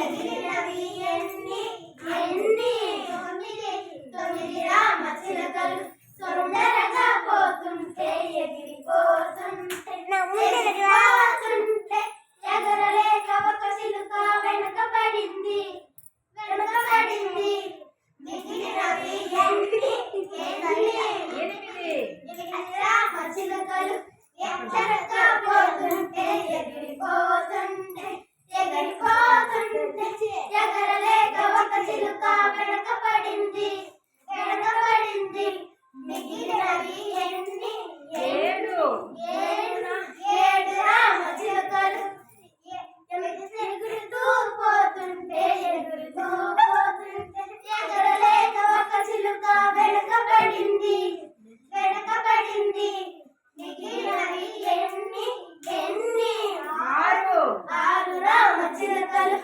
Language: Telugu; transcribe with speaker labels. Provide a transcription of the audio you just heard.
Speaker 1: మిగిలినవి ఎన్ని ఎన్ని తొమ్మిది రామచిలకలు తొందరగా పోతుంటే ఎగిరిపోతుంటే ఎగరలేక ఒక చిలుక వెనుకబడింది మిగిలినవి ఎన్ని రామచిలకలు ఎక్కడగా పోతుంటే ఎగిరిపోతుంటే ఎగరలేక ఒక చిలుక వెనుకబడింది మిగిలినవి ఎన్ని ఏడు రామచిలుకలు ఎగురుతూ పోతుంటే ఎగరలేక ఒక చిలుక వెనుకబడింది మిగిలినవి ఎన్ని ఆరు రామచిలుకలు